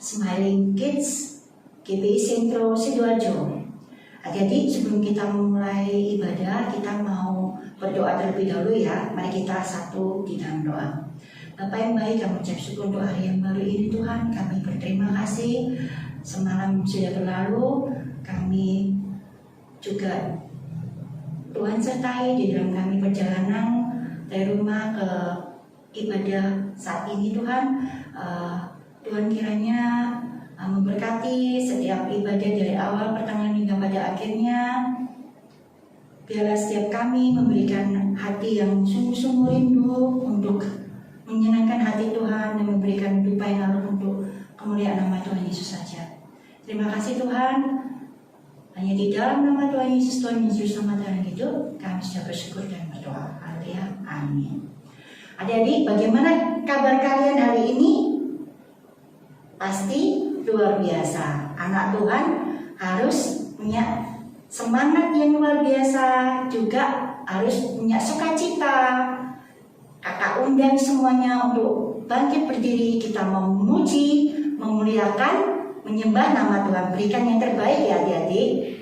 Smiling Kids GBI Sentro Sidoarjo. Adik-adik, sebelum kita mulai ibadah, kita mau berdoa terlebih dahulu ya. Mari kita satu di dalam doa. Bapa yang baik, kami ucap syukur untuk hari yang baru ini Tuhan. Kami berterima kasih. Semalam sudah berlalu, kami juga Tuhan sertai di dalam kami perjalanan dari rumah ke ibadah saat ini Tuhan. Tuhan kiranya memberkati setiap ibadah dari awal, pertengahan hingga pada akhirnya. Biarlah setiap kami memberikan hati yang sungguh-sungguh rindu untuk menyenangkan hati Tuhan dan memberikan hidup yang lalu untuk kemuliaan nama Tuhan Yesus saja. Terima kasih Tuhan. Hanya di dalam nama Tuhan Yesus, Tuhan Yesus Selamat dan hidup, kami sudah bersyukur dan berdoa. Haleluya. Amin. Adik-adik, bagaimana kabar kalian hari ini? Pasti luar biasa. Anak Tuhan harus punya semangat yang luar biasa, juga harus punya sukacita. Kakak undang semuanya untuk bangkit berdiri, kita memuji, memuliakan, menyembah nama Tuhan. Berikan yang terbaik ya adik-adik.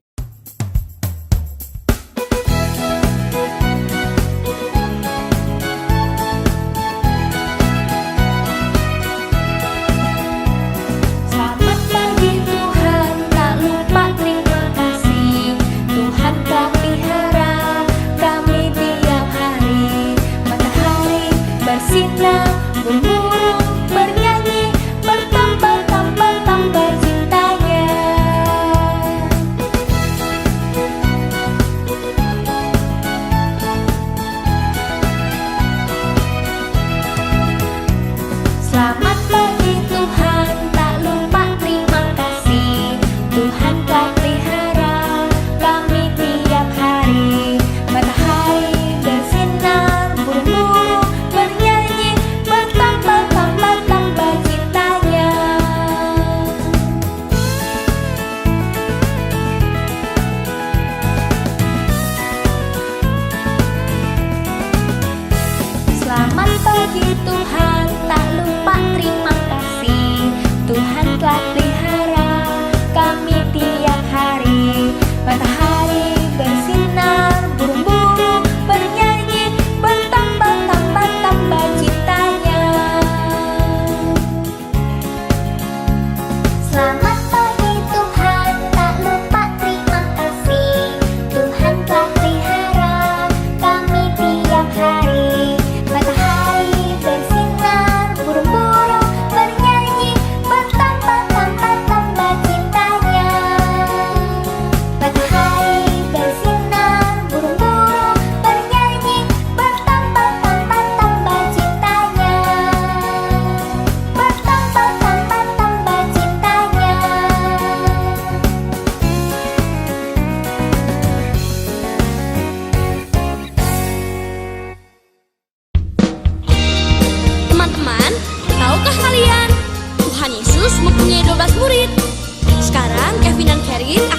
Iskariot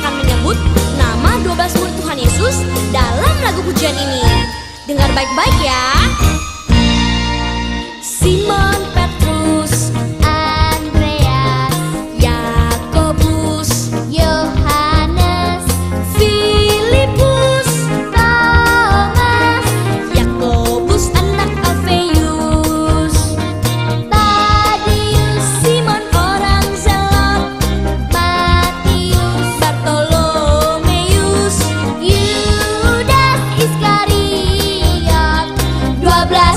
12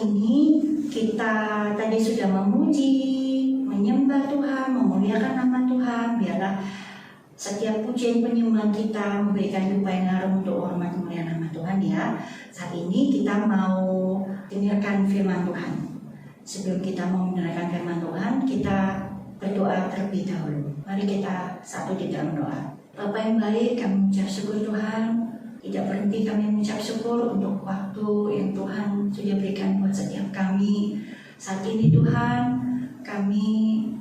ini kita tadi sudah memuji, menyembah Tuhan, memuliakan nama Tuhan. Biarlah setiap pujian penyembahan kita memberikan upah yang harum untuk hormat kemuliaan nama Tuhan ya. Saat ini kita mau dengarkan firman Tuhan. Sebelum kita mau mendengarkan firman Tuhan, kita berdoa terlebih dahulu. Mari kita satu di dalam doa. Bapa yang baik, kami mengucap syukur Tuhan. Tidak berhenti kami mengucap syukur untuk waktu yang Tuhan sudah berikan buat setiap kami. Saat ini Tuhan, kami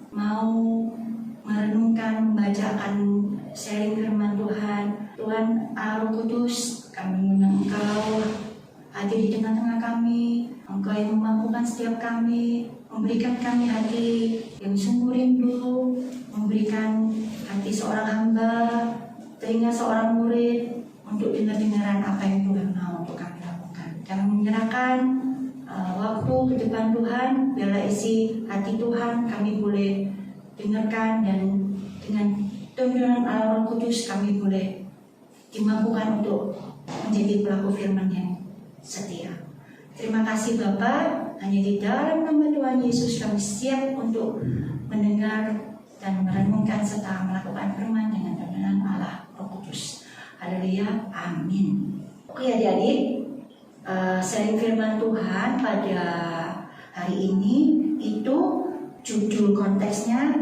mau merenungkan, membacakan sharing firman Tuhan. Tuhan Allah Roh Kudus, kami mengundang Engkau hadir di tengah-tengah kami. Engkau yang memampukan setiap kami, memberikan kami hati yang sungguh rindu, memberikan hati seorang hamba, telinga seorang murid untuk dengar-dengaran apa yang Tuhan mau untuk kami lakukan. Kami menyerahkan waktu ke depan Tuhan, biarlah isi hati Tuhan kami boleh dengarkan, dan dengan tuntunan Allah Roh Kudus kami boleh dimampukan untuk menjadi pelaku firman yang setia. Terima kasih Bapa, hanya di dalam nama Tuhan Yesus kami siap untuk mendengar dan merenungkan serta melakukan firman dengan tuntunan Allah Roh Kudus. Haleluya, amin. Oke adik-adik, sharing firman Tuhan pada hari ini itu judul konteksnya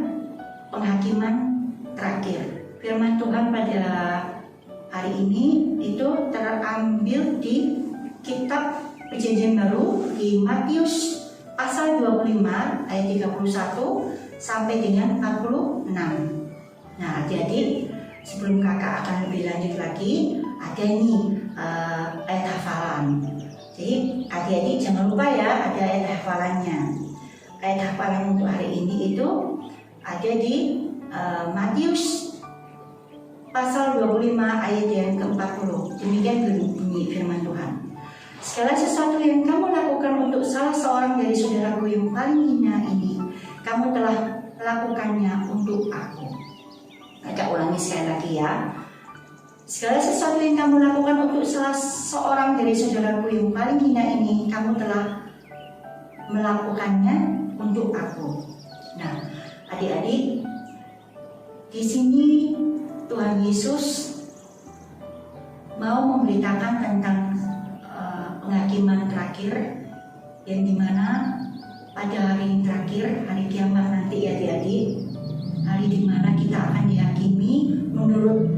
penghakiman terakhir. Firman Tuhan pada hari ini itu terambil di kitab Perjanjian Baru di Matius pasal 25 ayat 31 sampai dengan 46. Nah, jadi sebelum kakak akan lebih lanjut lagi, ada nih ayat hafalan. Jadi adik-adik jangan lupa ya, ada ayat hafalannya. Ayat hafalan untuk hari ini itu ada di Matius pasal 25 ayat yang ke-40. Demikian bunyi firman Tuhan. Segala sesuatu yang kamu lakukan untuk salah seorang dari saudaraku yang paling hina ini, kamu telah melakukannya untuk aku. Kita ulangi sekali lagi ya. Segala sesuatu yang kamu lakukan untuk salah seorang dari saudaraku yang paling hina ini, kamu telah melakukannya untuk aku. Nah, adik-adik, di sini Tuhan Yesus mau memberitakan tentang penghakiman terakhir, yang dimana pada hari yang terakhir, hari kiamat nanti ya adik-adik, hari dimana kita akan dihakimi menurut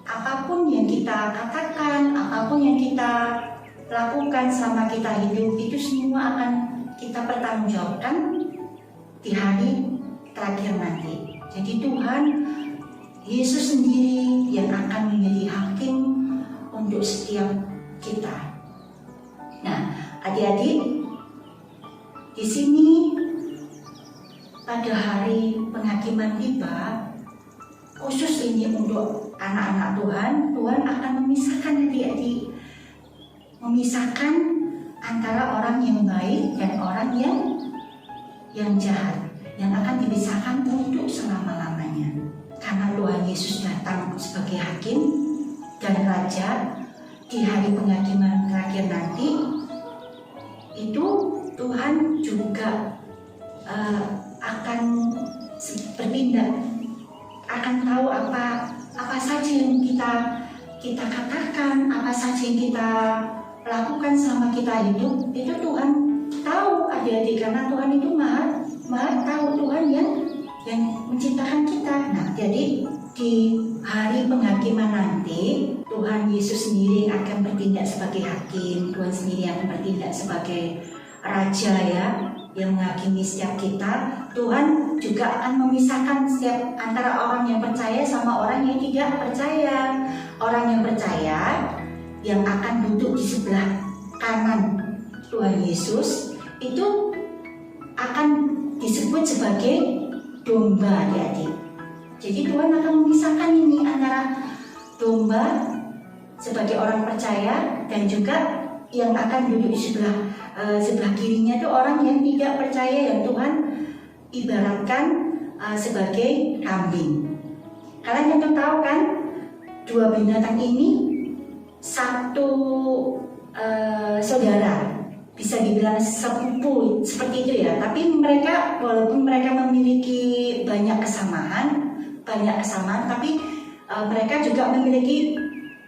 apapun yang kita katakan, apapun yang kita lakukan selama kita hidup, itu semua akan kita pertanggungjawabkan di hari terakhir nanti. Jadi Tuhan Yesus sendiri yang akan menjadi hakim untuk setiap kita. Nah, adik-adik, di sini pada hari penghakiman tiba, khusus ini untuk anak-anak Tuhan, Tuhan akan memisahkan adik-adik, memisahkan antara orang yang baik dan orang yang jahat, yang akan dipisahkan untuk selama-lamanya. Karena Tuhan Yesus datang sebagai hakim dan raja di hari penghakiman terakhir nanti, itu Tuhan juga akan bertindak, akan tahu apa saja yang kita katakan, apa saja yang kita lakukan selama kita hidup. Itu Tuhan tahu adik-adik, karena Tuhan itu maha tahu, Tuhan yang menciptakan kita. Nah, jadi di hari penghakiman nanti Tuhan Yesus sendiri akan bertindak sebagai hakim. Tuhan sendiri akan bertindak sebagai raja ya, yang menghakimi setiap kita. Tuhan juga akan memisahkan setiap antara orang yang percaya sama orang yang tidak percaya. Orang yang percaya yang akan duduk di sebelah kanan Tuhan Yesus itu akan disebut sebagai domba adik-adik. Jadi Tuhan akan memisahkan ini antara domba sebagai orang percaya dan juga yang akan duduk di sebelah kirinya itu orang yang tidak percaya, yang Tuhan ibaratkan sebagai kambing. Kalian tentu tahu kan, dua binatang ini satu saudara, bisa bisa dibilang sepupu seperti itu ya, tapi mereka walaupun mereka memiliki banyak kesamaan, tapi mereka juga memiliki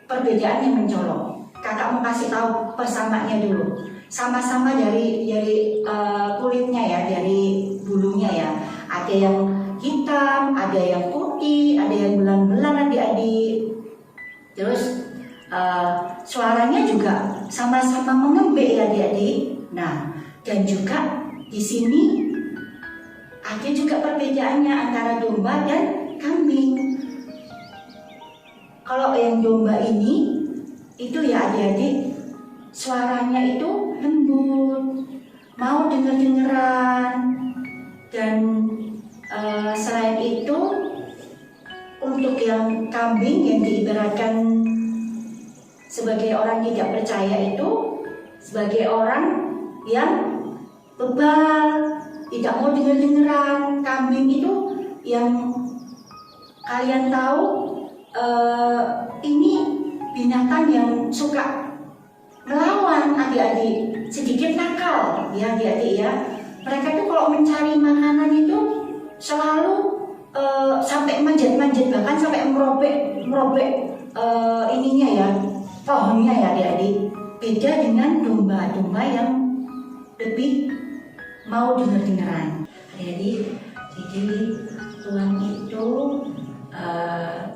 perbedaan yang mencolok. Kakak mau kasih tahu persamaannya dulu. Sama-sama dari kulitnya ya, dari bulunya ya. Ada yang hitam, ada yang putih, ada yang belang-belang adik-adik. Terus suaranya juga sama-sama mengembik ya adik-adik. Nah, dan juga di sini ada juga perbedaannya antara domba dan kambing. Kalau yang domba ini itu ya adik-adik, suaranya itu lembut, mau denger-dengeran, dan selain itu untuk yang kambing yang diibaratkan sebagai orang tidak percaya itu sebagai orang yang bebal, tidak mau denger-dengeran. Kambing itu yang kalian tahu ini binatang yang suka melawan adik-adik, sedikit nakal ya adik-adik ya. Mereka itu kalau mencari makanan itu selalu sampai manjat-manjat, bahkan sampai merobek ininya ya, pohonnya ya adik-adik. Beda dengan domba-domba yang lebih mau dengar-dengaran adik-adik. Jadi Tuhan itu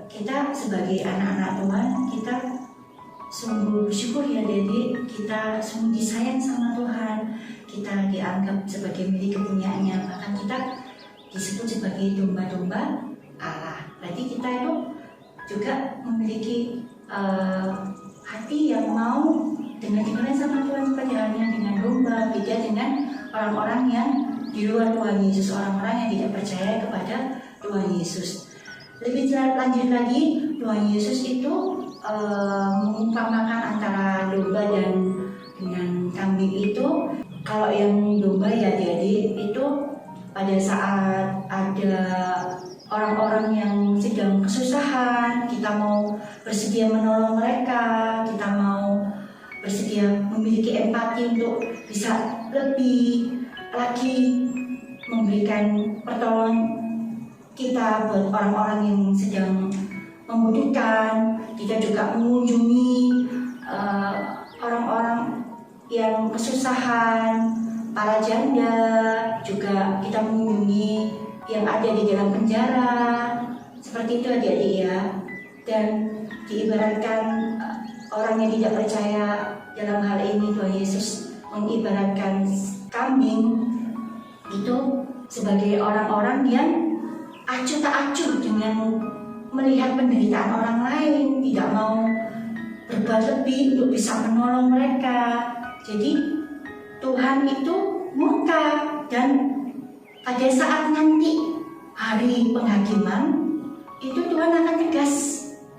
kita sebagai anak-anak Tuhan, kita sungguh bersyukur ya adik-adik, kita sungguh disayang sama Tuhan, kita dianggap sebagai milik kepunyaannya, bahkan kita disebut sebagai domba-domba Allah. Berarti kita itu juga memiliki hati yang mau dengar-dengaran sama Tuhan, seperti halnya dengan domba. Beda dengan orang-orang yang di luar Tuhan Yesus, orang-orang yang tidak percaya kepada Tuhan Yesus. Lebih lanjut lagi, Tuhan Yesus itu mengumpamakan antara domba dan dengan kambing itu. Kalau yang domba ya adik-adik itu pada saat ada orang-orang yang sedang kesusahan, kita mau bersedia menolong mereka, kita mau bersedia memiliki empati untuk bisa lebih lagi memberikan pertolongan kita buat orang-orang yang sedang membutuhkan. Kita juga mengunjungi orang-orang yang kesusahan, para janda, juga kita mengunjungi yang ada di dalam penjara, seperti itu adik-adik ya. Dan diibaratkan orang yang tidak percaya dalam hal ini, Tuhan Yesus mengibaratkan kambing itu sebagai orang-orang yang acuh tak acuh dengan melihat penderitaan orang lain, tidak mau berbuat lebih untuk bisa menolong mereka. Jadi Tuhan itu murka, dan pada saat nanti hari penghakiman itu Tuhan akan tegas,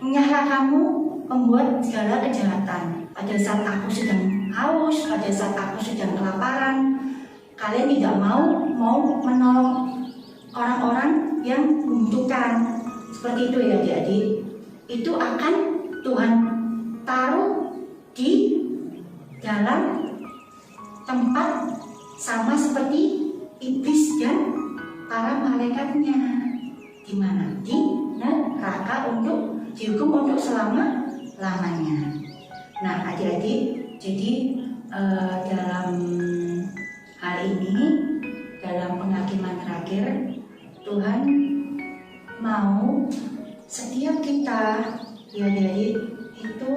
nyahlah kamu membuat segala kejahatan. Pada saat aku sedang haus, pada saat aku sedang kelaparan, kalian tidak mau menolong orang-orang yang membutuhkan. Seperti itu ya adik-adik. Itu akan Tuhan taruh di dalam tempat sama seperti iblis dan para malaikatnya. Di mana? Di neraka untuk dihukum untuk selama-lamanya. Nah adik-adik, jadi dalam hal ini, dalam penghakiman terakhir, Tuhan mau setiap kita ya adik-adik itu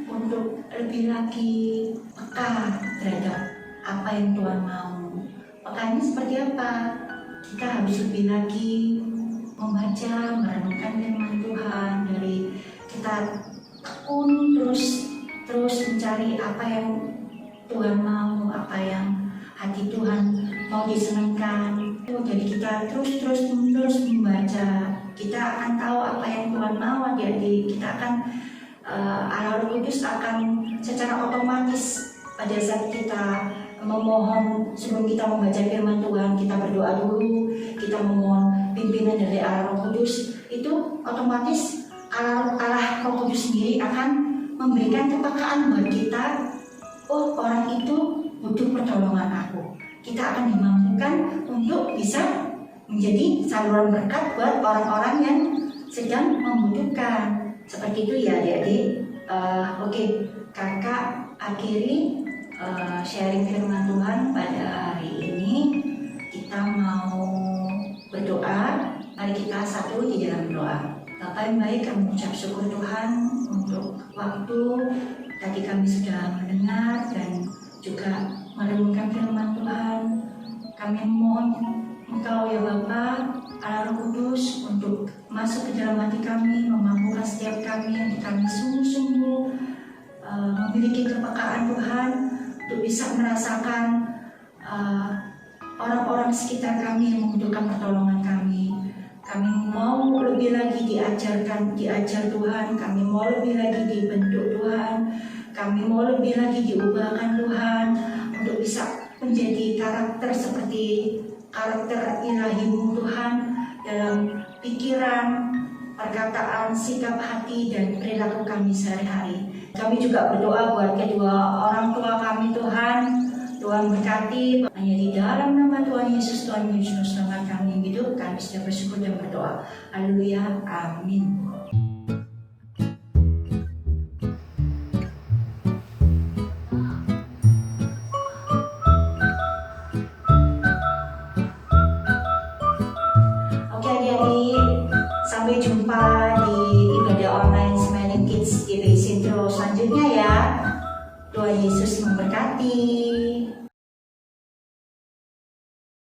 untuk lebih lagi peka terhadap apa yang Tuhan mau. Pekanya seperti apa? Kita harus lebih lagi membaca, merenungkan firman Tuhan, dari kita tekun terus mencari apa yang Tuhan mau, apa yang hati Tuhan mau disenangkan. Jadi kita terus membaca, kita akan tahu apa yang Tuhan mau adik-adik. Kita akan Allah Roh Kudus akan secara otomatis pada saat kita memohon, sebelum kita membaca firman Tuhan, kita berdoa dulu, kita memohon pimpinan dari Allah Roh Kudus, itu otomatis Allah Roh Kudus sendiri akan memberikan kepekaan buat kita oh orang itu butuh pertolongan aku. Kita akan dimampukan untuk bisa menjadi saluran berkat buat orang-orang yang sedang membutuhkan. Seperti itu ya adik-adik. Oke, kakak akhiri sharing firman Tuhan pada hari ini. Kita mau berdoa. Mari kita satu di dalam doa. Bapa yang baik, kami ucap syukur Tuhan untuk waktu tadi kami sudah mendengar dan juga merenungkan firman Tuhan. Kami mohon Engkau ya Bapa, Allah Roh Kudus untuk masuk ke dalam hati kami, memampukan setiap kami yang kami sungguh-sungguh memiliki kepekaan Tuhan untuk bisa merasakan orang-orang sekitar kami yang membutuhkan pertolongan kami. Kami mau lebih lagi diajar Tuhan, kami mau lebih lagi dibentuk Tuhan, kami mau lebih lagi diubahkan Tuhan untuk bisa menjadi karakter seperti karakter ilahi-Mu Tuhan dalam pikiran, perkataan, sikap hati, dan perilaku kami sehari-hari. Kami juga berdoa buat kedua orang tua kami Tuhan. Tuhan berkati, hanya di dalam nama Tuhan Yesus selamat kami hidup. Kami sudah bersyukur dan berdoa. Haleluya, amin. Oke adik-adik, sampai jumpa di ibadah online Smiling Kids GBI Sentro selanjutnya ya. Tuhan Yesus memberkati.